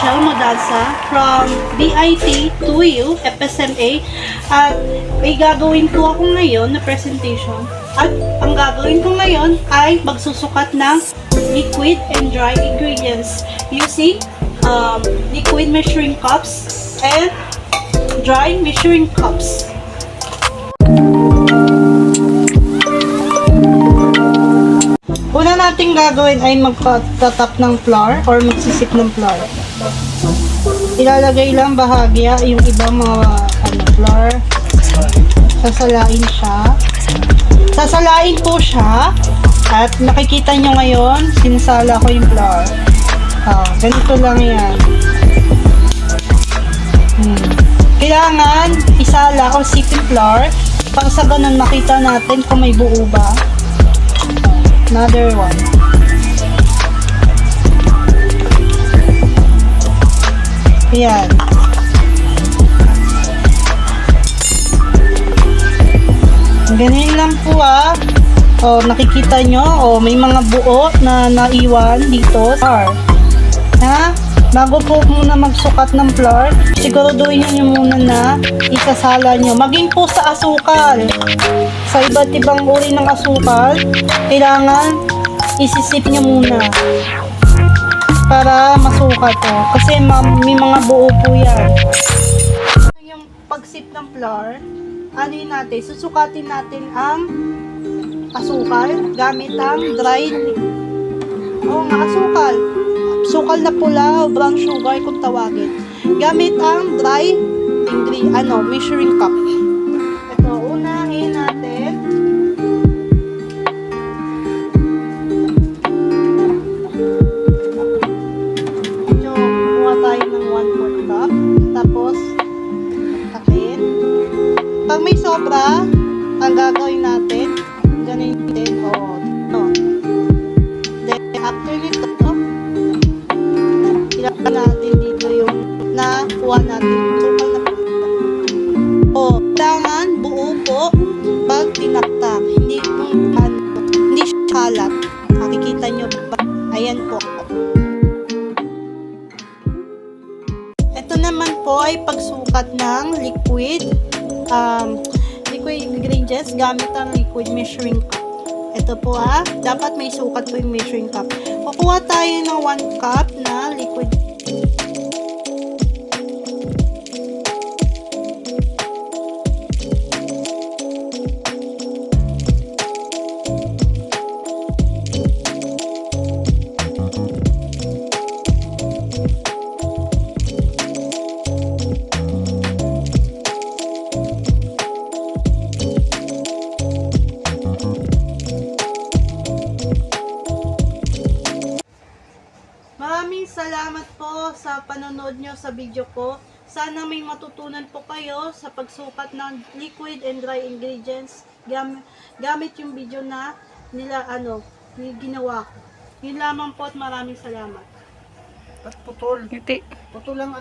Michelle Modaza from BIT 2U FSMA at may gagawin po ako ngayon na presentation at ang gagawin ko ngayon ay magsusukat ng liquid and dry ingredients using liquid measuring cups and dry measuring cups. Una nating gagawin ay magtatap ng flour or magsisip ng flour. Ilalagay lang bahagya yung ibang mga flour. Sasalain siya. Sasalain po siya at nakikita nyo ngayon, sinsala ko yung flour. Ganito lang yan. Kailangan isala o sipin flour para sa ganun makita natin kung may buo ba. Another one. Ayan. Ganyan lang po nakikita nyo, may mga buo na naiwan dito. Ha? Bago po muna magsukat ng flour, siguraduhin nyo muna na isasala nyo. Maging po sa asukal. Sa iba't ibang uri ng asukal, kailangan isisip nyo muna para masukat to. Kasi may mga buo po yan. Yung pagsip ng flour, ano yun natin? Susukatin natin ang asukal gamit ang dry asukal. Sukal na pula o brown sugar kung tawagin. Gamit ang dry measuring cup. Ito, unahin natin. Medyo kuha tayo ng 1/4 cup. Tapos, takin. Pag may sobra, ang gagawin natin, ganun din, Then, after nito, natin dito yung nakuha natin sukal na kailangan buo po pag tinaktak, hindi siya kalat. Makikita nyo ba? Ayan po. Ito naman po ay pagsukat ng liquid ingredients gamit ang liquid measuring cup. Ito po dapat may sukat po yung measuring cup. Kukuha tayo ng 1 cup na liquid. Maraming salamat po sa panonood nyo sa video ko. Sana may matutunan po kayo sa pagsukat ng liquid and dry ingredients gamit yung video na ginawa ko. Yun lamang po at maraming salamat. At putol. Putol ang